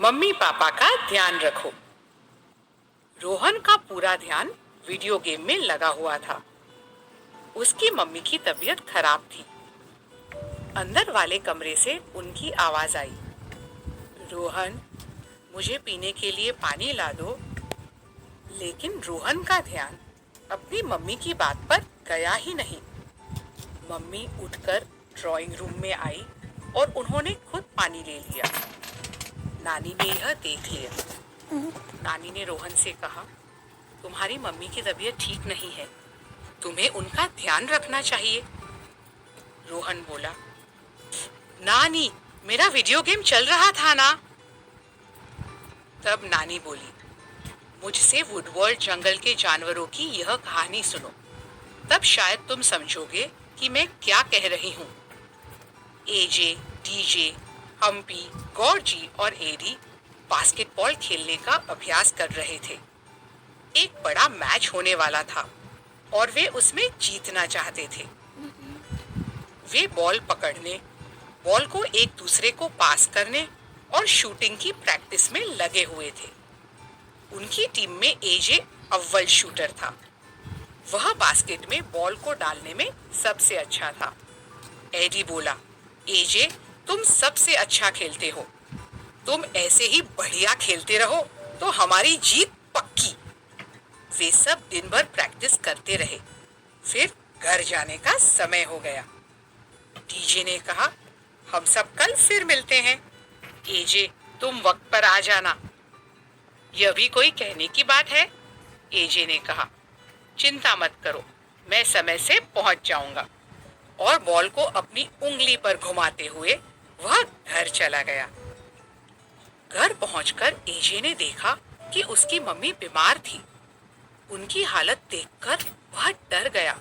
Mummy papa का ध्यान रखो। रोहन का पूरा ध्यान वीडियो गेम में लगा हुआ था। उसकी मम्मी की तबीयत खराब थी। अंदर वाले कमरे से उनकी आवाज आई, रोहन, मुझे पीने के लिए पानी ला दो। लेकिन रोहन का ध्यान अपनी मम्मी की बात पर गया ही नहीं। मम्मी उठकर ड्राइंग रूम में आई और उन्होंने खुद पानी ले लिया। नानी ने यह देख लिया। नानी ने रोहन से कहा, तुम्हारी मम्मी की तबीयत ठीक नहीं है, तुम्हें उनका ध्यान रखना चाहिए। रोहन बोला, नानी, मेरा वीडियो गेम चल रहा था ना। तब नानी बोली, मुझसे वुडवर्ल्ड जंगल के जानवरों की यह कहानी सुनो, तब शायद तुम समझोगे कि मैं क्या कह रही हूँ। एजे, डीजे, हम्पी, गॉर्जी और एडी बास्केटबॉल खेलने का अभ्यास कर रहे थे। एक बड़ा मैच होने वाला था और वे उसमें जीतना चाहते थे। वे बॉल पकड़ने, बॉल को एक दूसरे को पास करने और शूटिंग की प्रैक्टिस में लगे हुए थे। उनकी टीम में एजे अव्वल शूटर था। वह बास्केट में बॉल को डालने में सबसे अच्छा था। एडी बोला, एजे, तुम सबसे अच्छा खेलते हो, तुम ऐसे ही बढ़िया खेलते रहो तो हमारी जीत पक्की। वे सब दिन भर प्रैक्टिस करते रहे। फिर घर जाने का समय हो गया। डीजे ने कहा, हम सब कल फिर मिलते हैं। एजे, तुम वक्त पर आ जाना। यह भी कोई कहने की बात है, एजे ने कहा। चिंता मत करो, मैं समय से पहुंच जाऊंगा। और बॉल को अपनी उंगली पर घुमाते हुए वह घर चला गया। घर पहुंचकर एजे ने देखा कि उसकी मम्मी बीमार थी। उनकी हालत देखकर वह डर गया।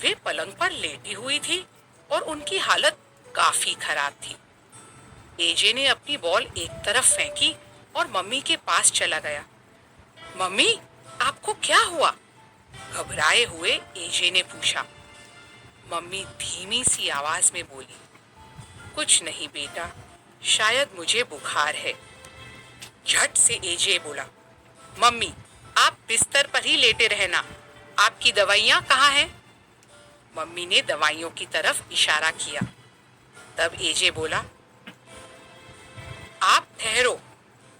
वे पलंग पर लेटी हुई थी और उनकी हालत काफी खराब थी। एजे ने अपनी बॉल एक तरफ फेंकी और मम्मी के पास चला गया। मम्मी, आपको क्या हुआ? घबराए हुए एजे ने पूछा। मम्मी धीमी सी आवाज में बोली, कुछ नहीं बेटा, शायद मुझे बुखार है। झट से एजे बोला, मम्मी, आप बिस्तर पर ही लेटे रहना, आपकी दवाइयां कहाँ हैं? मम्मी ने दवाइयों की तरफ इशारा किया। तब एजे बोला, आप ठहरो,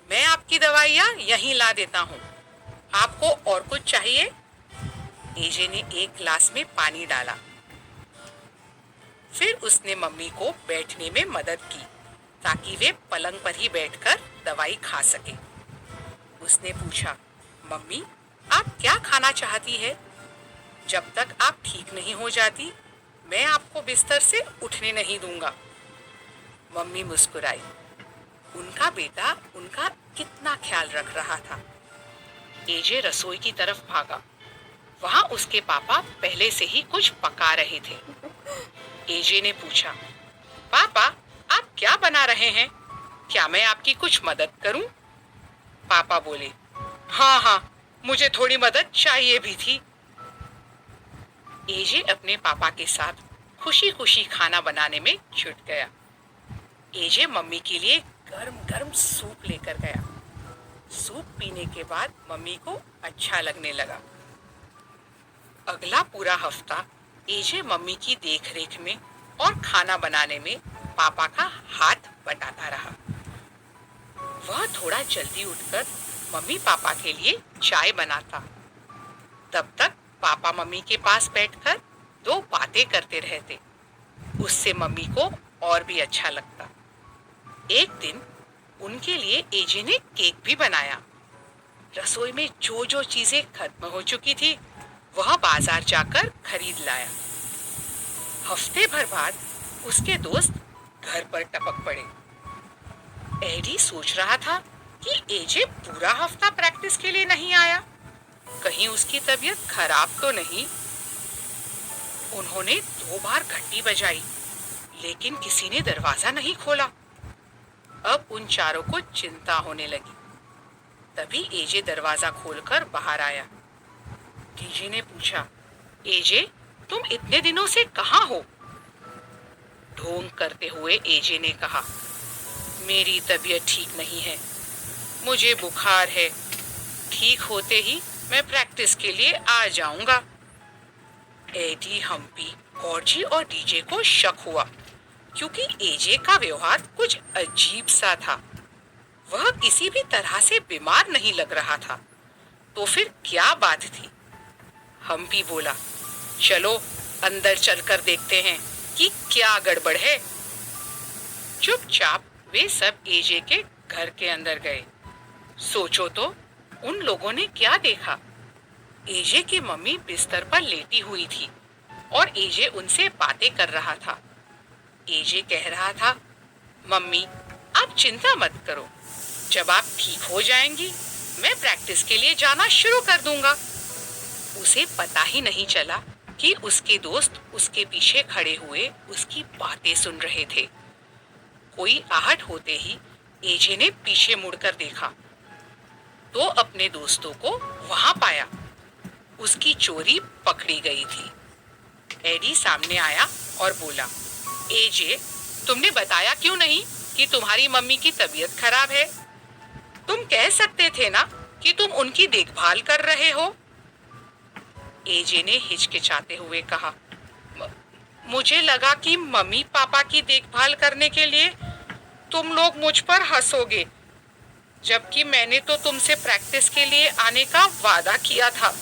मैं आपकी दवाइयां यहीं ला देता हूँ। आपको और कुछ चाहिए? एजे ने एक गिलास में पानी डाला। फिर उसने मम्मी को बैठने में मदद की ताकि वे पलंग पर ही बैठकर दवाई खा सके। उसने पूछा, मम्मी, आप क्या खाना चाहती है? जब तक आप ठीक नहीं हो जाती, मैं आपको बिस्तर से उठने नहीं दूंगा। मम्मी मुस्कुराई। उनका बेटा उनका कितना ख्याल रख रहा था। एजे रसोई की तरफ भागा। वहां उसके पापा पहले से ही कुछ पका रहे थे। एजे ने पूछा, पापा, आप क्या बना रहे हैं? क्या मैं आपकी कुछ मदद करूं? पापा बोले, हाँ हाँ, मुझे थोड़ी मदद चाहिए भी थी। एजे अपने पापा के साथ खुशी खुशी खाना बनाने में जुट गया। एजे मम्मी के लिए गर्म गर्म सूप लेकर गया। सूप पीने के बाद मम्मी को अच्छा लगने लगा। अगला पूरा हफ्ता एजे मम्मी की देखरेख में और खाना बनाने में पापा का हाथ बटाता रहा। वह थोड़ा जल्दी उठकर मम्मी पापा के लिए चाय बनाता। तब तक पापा मम्मी के पास बैठकर दो बातें करते रहते। उससे मम्मी को और भी अच्छा लगता। एक दिन उनके लिए एजे ने केक भी बनाया। रसोई में जो जो चीजें खत्म हो चुकी थी, वह बाजार जाकर खरीद लाया। हफ्ते भर बाद उसके दोस्त घर पर टपक पड़े। एडी सोच रहा था कि एजे पूरा हफ्ता प्रैक्टिस के लिए नहीं आया, कहीं उसकी तबीयत खराब तो नहीं। उन्होंने 2 बार घंटी बजाई, लेकिन किसी ने दरवाजा नहीं खोला। अब उन चारों को चिंता होने लगी। तभी एजे दरवाजा खोलकर बाहर आया। डीजे ने पूछा, एजे, तुम इतने दिनों से कहाँ हो? ढोंग करते हुए एजे ने कहा, मेरी तबीयत ठीक नहीं है, मुझे बुखार है, ठीक होते ही मैं प्रैक्टिस के लिए आ जाऊंगा। एडी, हम्पी, गॉर्जी और डीजे को शक हुआ क्योंकि एजे का व्यवहार कुछ अजीब सा था। वह किसी भी तरह से बीमार नहीं लग रहा था। तो फिर क्या बात थी? हम्पी बोला, चलो अंदर चलकर देखते हैं कि क्या गड़बड़ है। चुपचाप वे सब एजे के घर के अंदर गए। सोचो तो, उन लोगों ने क्या देखा? एजे की मम्मी बिस्तर पर लेटी हुई थी और एजे उनसे बातें कर रहा था। एजे कह रहा था, मम्मी आप चिंता मत करो, जब आप ठीक हो जाएंगी मैं प्रैक्टिस के लिए जाना शुरू कर दूंगा। उसे पता ही नहीं चला कि उसके दोस्त उसके पीछे खड़े हुए उसकी बातें सुन रहे थे। कोई आहट होते ही एजे ने पीछे मुड़कर देखा तो अपने दोस्तों को वहां पाया। उसकी चोरी पकड़ी गई थी। एडी सामने आया और बोला, एजे, तुमने बताया क्यों नहीं कि तुम्हारी मम्मी की तबीयत खराब है? तुम कह सकते थे ना कि तुम उनकी देखभाल कर रहे हो। एजे ने हिचकिचाते हुए कहा, मुझे लगा कि मम्मी पापा की देखभाल करने के लिए तुम लोग मुझ पर हंसोगे, जबकि मैंने तो तुमसे प्रैक्टिस के लिए आने का वादा किया था।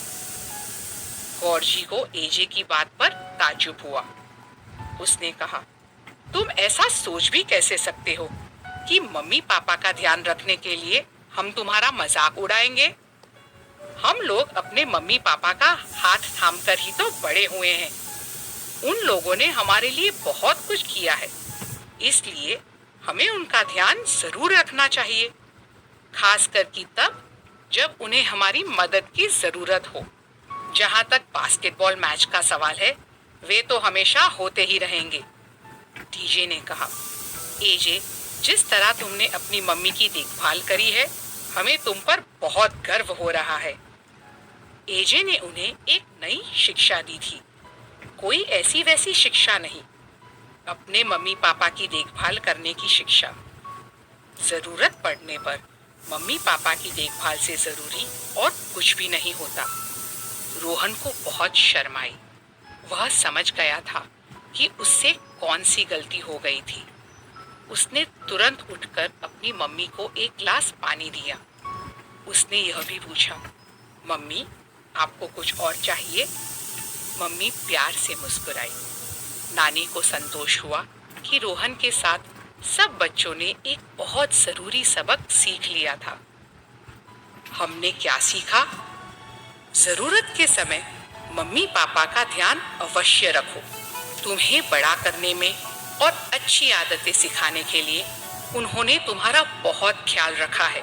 गॉर्जी को एजे की बात पर ताज्जुब हुआ। उसने कहा, तुम ऐसा सोच भी कैसे सकते हो कि मम्मी पापा का ध्यान रखने के लिए हम तुम्हारा मजाक उड़ाएंगे? हम लोग अपने मम्मी पापा का हाथ थामकर ही तो बड़े हुए हैं। उन लोगों ने हमारे लिए बहुत कुछ किया है, इसलिए हमें उनका ध्यान जरूर रखना चाहिए, खासकर कि तब जब उन्हें हमारी मदद की जरूरत हो। जहां तक बास्केटबॉल मैच का सवाल है, वे तो हमेशा होते ही रहेंगे। डीजे ने कहा, एजे, जिस तरह तुमने अपनी मम्मी की देखभाल करी है, हमें तुम पर बहुत गर्व हो रहा है। एजे ने उन्हें एक नई शिक्षा दी थी। कोई ऐसी वैसी शिक्षा नहीं, अपने मम्मी पापा की देखभाल करने की शिक्षा। जरूरत पड़ने पर मम्मी पापा की देखभाल से जरूरी और कुछ भी नहीं होता। रोहन को बहुत शर्म आई। वह समझ गया था कि उससे कौन सी गलती हो गई थी। उसने तुरंत उठकर अपनी मम्मी को एक गिलास पानी दिया। उसने यह भी पूछा, मम्मी आपको कुछ और चाहिए? मम्मी प्यार से मुस्कुराई। नानी को संतोष हुआ कि रोहन के साथ सब बच्चों ने एक बहुत जरूरी सबक सीख लिया था। हमने क्या सीखा? जरूरत के समय मम्मी पापा का ध्यान अवश्य रखो। तुम्हें बड़ा करने में और अच्छी आदतें सिखाने के लिए उन्होंने तुम्हारा बहुत ख्याल रखा है।